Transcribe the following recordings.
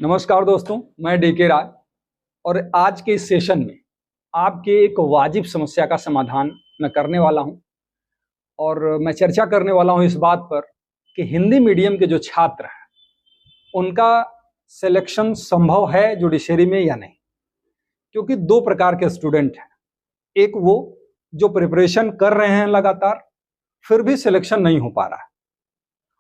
नमस्कार दोस्तों, मैं डीके राय और आज के इस सेशन में आपके एक वाजिब समस्या का समाधान मैं करने वाला हूं। और मैं चर्चा करने वाला हूं इस बात पर कि हिंदी मीडियम के जो छात्र हैं उनका सिलेक्शन संभव है जुडिशरी में या नहीं। क्योंकि दो प्रकार के स्टूडेंट हैं, एक वो जो प्रिपरेशन कर रहे हैं लगातार फिर भी सिलेक्शन नहीं हो पा रहा है,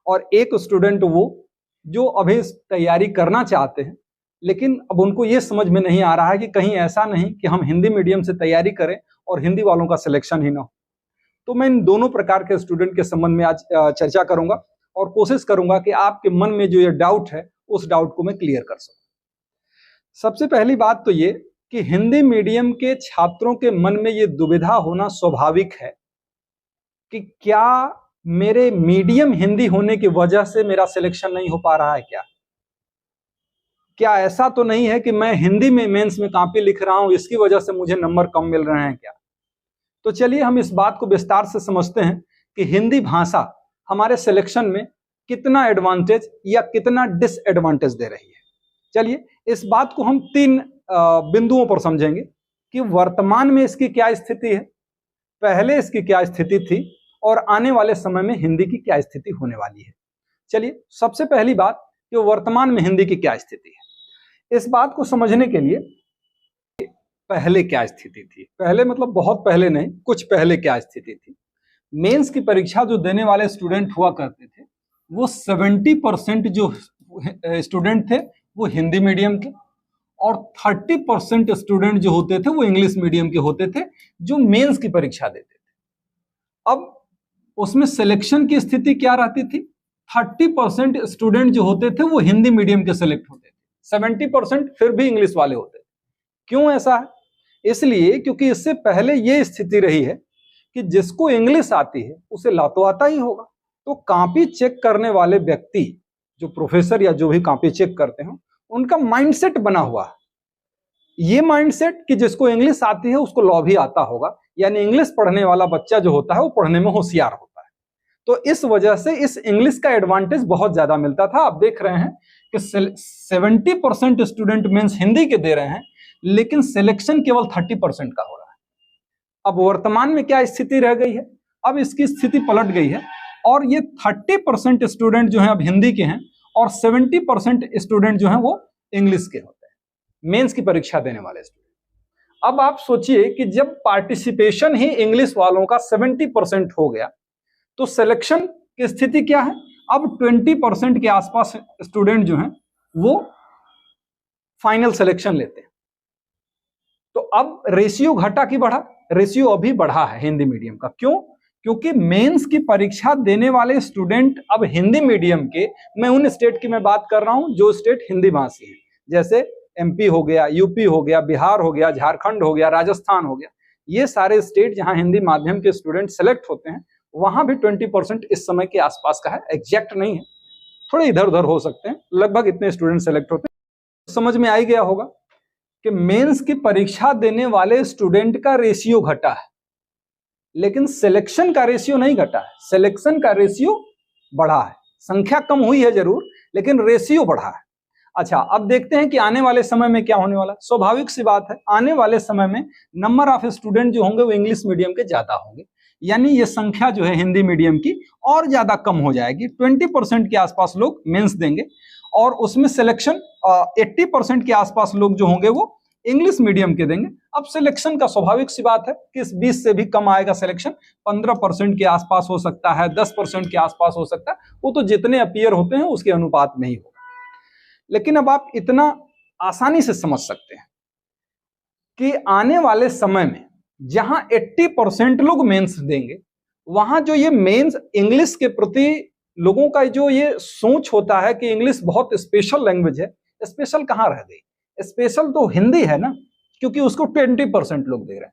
और एक स्टूडेंट वो जो अभी तैयारी करना चाहते हैं लेकिन अब उनको ये समझ में नहीं आ रहा है कि कहीं ऐसा नहीं कि हम हिंदी मीडियम से तैयारी करें और हिंदी वालों का सिलेक्शन ही ना हो। तो मैं इन दोनों प्रकार के स्टूडेंट के संबंध में आज चर्चा करूंगा और कोशिश करूंगा कि आपके मन में जो ये डाउट है उस डाउट को मैं क्लियर कर सकूं। सबसे पहली बात तो ये कि हिंदी मीडियम के छात्रों के मन में ये दुविधा होना स्वाभाविक है कि क्या मेरे मीडियम हिंदी होने की वजह से मेरा सिलेक्शन नहीं हो पा रहा है। क्या ऐसा तो नहीं है कि मैं हिंदी में मेंस में कॉपी लिख रहा हूं इसकी वजह से मुझे नंबर कम मिल रहे हैं क्या। तो चलिए हम इस बात को विस्तार से समझते हैं कि हिंदी भाषा हमारे सिलेक्शन में कितना एडवांटेज या कितना डिसएडवांटेज दे रही है। चलिए इस बात को हम तीन बिंदुओं पर समझेंगे कि वर्तमान में इसकी क्या स्थिति है, पहले इसकी क्या स्थिति थी और आने वाले समय में हिंदी की क्या स्थिति होने वाली है। चलिए सबसे पहली बात कि वर्तमान में हिंदी की क्या स्थिति है। इस बात को समझने के लिए पहले क्या स्थिति थी, पहले मतलब बहुत पहले नहीं, कुछ पहले क्या स्थिति थी। मेंस की परीक्षा जो देने वाले स्टूडेंट हुआ करते थे वो 70% जो स्टूडेंट थे वो हिंदी मीडियम के और 30% स्टूडेंट जो होते थे वो इंग्लिश मीडियम के होते थे जो मेंस की परीक्षा देते थे। अब उसमें सिलेक्शन की स्थिति क्या रहती थी, 30% स्टूडेंट जो होते थे वो हिंदी मीडियम के सिलेक्ट होते थे, 70% फिर भी इंग्लिश वाले होते थे। क्यों ऐसा है? इसलिए क्योंकि इससे पहले ये स्थिति रही है कि जिसको इंग्लिश आती है उसे ला तो आता ही होगा। तो कॉपी चेक करने वाले व्यक्ति जो प्रोफेसर या जो भी कॉपी चेक करते हैं उनका माइंडसेट बना हुआ है, ये माइंडसेट कि जिसको इंग्लिश आती है उसको लॉ भी आता होगा, यानी इंग्लिश पढ़ने वाला बच्चा जो होता है वो पढ़ने में होशियार होता है। तो इस वजह से इस इंग्लिश का एडवांटेज बहुत ज्यादा मिलता था। आप देख रहे हैं कि 70% स्टूडेंट मेंस हिंदी के दे रहे हैं लेकिन सिलेक्शन केवल 30% का हो रहा है। अब वर्तमान में क्या स्थिति रह गई है, अब इसकी स्थिति पलट गई है और ये 30% स्टूडेंट जो है अब हिंदी के हैं और 70% स्टूडेंट जो है वो इंग्लिश के होते हैं, मेंस की परीक्षा देने वाले स्टूडेंट। अब आप सोचिए कि जब पार्टिसिपेशन ही इंग्लिश वालों का 70% हो गया तो सिलेक्शन की स्थिति क्या है, अब 20% के आसपास स्टूडेंट जो हैं वो फाइनल सिलेक्शन लेते हैं। तो अब रेशियो घटा कि बढ़ा, रेशियो अभी बढ़ा है हिंदी मीडियम का। क्यों? क्योंकि मेंस की परीक्षा देने वाले स्टूडेंट अब हिंदी मीडियम के, मैं उन स्टेट की मैं बात कर रहा हूं जो स्टेट हिंदी भाषी है, जैसे एमपी हो गया, यूपी हो गया, बिहार हो गया, झारखंड हो गया, राजस्थान हो गया, ये सारे स्टेट जहां हिंदी माध्यम के स्टूडेंट सेलेक्ट होते हैं वहां भी 20% इस समय के आसपास का है। एग्जैक्ट नहीं है, थोड़े इधर उधर हो सकते हैं, लगभग इतने स्टूडेंट सेलेक्ट होते हैं। समझ में आ ही गया होगा कि मेंस की परीक्षा देने वाले स्टूडेंट का रेशियो घटा है लेकिन सिलेक्शन का रेशियो नहीं घटा है, सिलेक्शन का रेशियो बढ़ा है। संख्या कम हुई है जरूर लेकिन रेशियो बढ़ा है। अच्छा, अब देखते हैं कि आने वाले समय में क्या होने वाला है। स्वाभाविक सी बात है, आने वाले समय में नंबर ऑफ स्टूडेंट जो होंगे वो इंग्लिश मीडियम के ज्यादा होंगे, यानी ये संख्या जो है हिंदी मीडियम की और ज्यादा कम हो जाएगी। 20% के आसपास लोग मेंस देंगे और उसमें सिलेक्शन 80% के आसपास लोग जो होंगे वो इंग्लिश मीडियम के देंगे। अब सिलेक्शन का स्वाभाविक सी बात है कि इस 20 से भी कम आएगा सिलेक्शन, 15% के आसपास हो सकता है, 10% के आसपास हो सकता है, वो तो जितने अपीयर होते हैं उसके अनुपात में ही होगा। लेकिन अब आप इतना आसानी से समझ सकते हैं कि आने वाले समय में जहां 80% लोग मेंस देंगे वहां जो ये मेंस इंग्लिश के प्रति लोगों का जो ये सोच होता है कि इंग्लिश बहुत स्पेशल लैंग्वेज है, स्पेशल कहां रह गई? स्पेशल तो हिंदी है ना, क्योंकि उसको 20% लोग दे रहे हैं।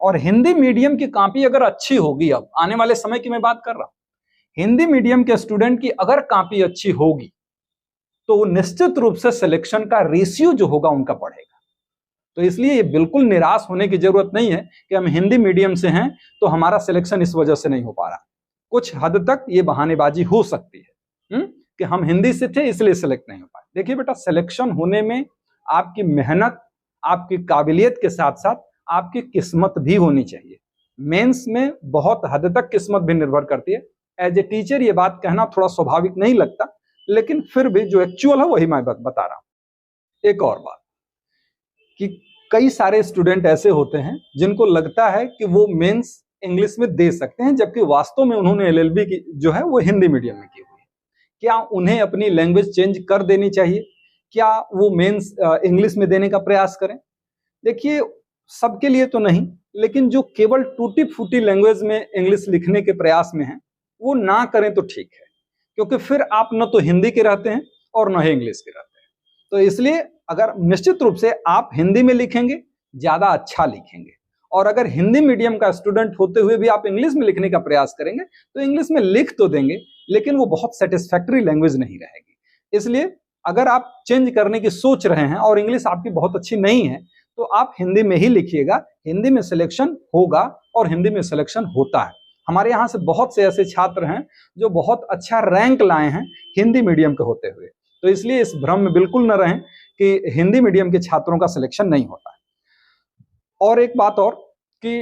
और हिंदी मीडियम की कॉपी अगर अच्छी होगी, अब आने वाले समय की मैं बात कर रहा हूं, हिंदी मीडियम के स्टूडेंट की अगर कॉपी अच्छी होगी तो निश्चित रूप से सिलेक्शन का रेशियो जो होगा उनका बढ़ेगा। तो इसलिए ये बिल्कुल निराश होने की जरूरत नहीं है कि हम हिंदी मीडियम से हैं तो हमारा सिलेक्शन इस वजह से नहीं हो पा रहा। कुछ हद तक ये बहानेबाजी हो सकती है कि हम हिंदी से थे इसलिए सिलेक्ट नहीं हो पाए। देखिए बेटा, सिलेक्शन होने में आपकी मेहनत, आपकी काबिलियत के साथ साथ आपकी किस्मत भी होनी चाहिए। मेंस में बहुत हद तक किस्मत भी निर्भर करती है। एज ए टीचर ये बात कहना थोड़ा स्वाभाविक नहीं लगता, लेकिन फिर भी जो एक्चुअल है वही मैं बता रहा हूं। एक और बात कि कई सारे स्टूडेंट ऐसे होते हैं जिनको लगता है कि वो मेंस इंग्लिश में दे सकते हैं, जबकि वास्तव में उन्होंने एलएलबी की जो है वो हिंदी मीडियम में की हुई है। क्या उन्हें अपनी लैंग्वेज चेंज कर देनी चाहिए? क्या वो मेंस इंग्लिश में देने का प्रयास करें? देखिए, सबके लिए तो नहीं, लेकिन जो केवल टूटी फूटी लैंग्वेज में इंग्लिश लिखने के प्रयास में है वो ना करें तो ठीक है, क्योंकि फिर आप न तो हिंदी के रहते हैं और न ही इंग्लिश के रहते हैं। तो इसलिए अगर निश्चित रूप से आप हिंदी में लिखेंगे ज्यादा अच्छा लिखेंगे, और अगर हिंदी मीडियम का स्टूडेंट होते हुए भी आप इंग्लिश में लिखने का प्रयास करेंगे तो इंग्लिश में लिख तो देंगे, लेकिन वो बहुत सेटिस्फैक्टरी लैंग्वेज नहीं रहेगी। इसलिए अगर आप चेंज करने की सोच रहे हैं और इंग्लिश आपकी बहुत अच्छी नहीं है तो आप हिंदी में ही लिखिएगा। हिंदी में सिलेक्शन होगा और हिंदी में सिलेक्शन होता है। हमारे यहाँ से बहुत से ऐसे छात्र हैं जो बहुत अच्छा रैंक लाए हैं हिंदी मीडियम के होते हुए। तो इसलिए इस भ्रम में बिल्कुल न रहें कि हिंदी मीडियम के छात्रों का सिलेक्शन नहीं होता है। और एक बात और कि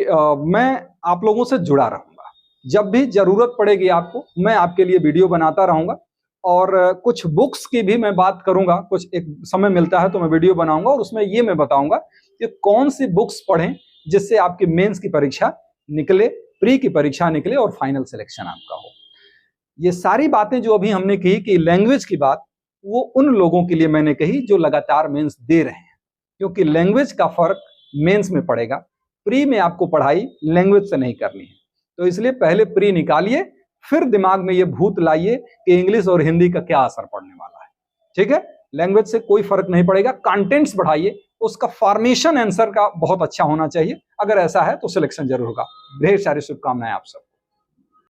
मैं आप लोगों से जुड़ा रहूंगा। जब भी जरूरत पड़ेगी आपको, मैं आपके लिए वीडियो बनाता रहूंगा, और कुछ बुक्स की भी मैं बात करूंगा। कुछ एक समय मिलता है तो मैं वीडियो बनाऊंगा और उसमें ये मैं बताऊंगा कि कौन सी बुक्स पढ़ें जिससे आपकी मेंस की परीक्षा निकले, प्री की परीक्षा निकले और फाइनल सिलेक्शन आपका हो। ये सारी बातें जो अभी हमने की कि लैंग्वेज की बात, वो उन लोगों के लिए मैंने कही जो लगातार मेंस दे रहे हैं, क्योंकि लैंग्वेज का फर्क मेंस में पड़ेगा। प्री में आपको पढ़ाई लैंग्वेज से नहीं करनी है, तो इसलिए पहले प्री निकालिए, फिर दिमाग में ये भूत लाइए कि इंग्लिश और हिंदी का क्या असर पड़ने वाला है। ठीक है, लैंग्वेज से कोई फर्क नहीं पड़ेगा। कंटेंट्स बढ़ाइए, उसका फॉर्मेशन आंसर का बहुत अच्छा होना चाहिए। अगर ऐसा है तो सिलेक्शन जरूर होगा। ढेर सारी शुभकामनाएं आप सब।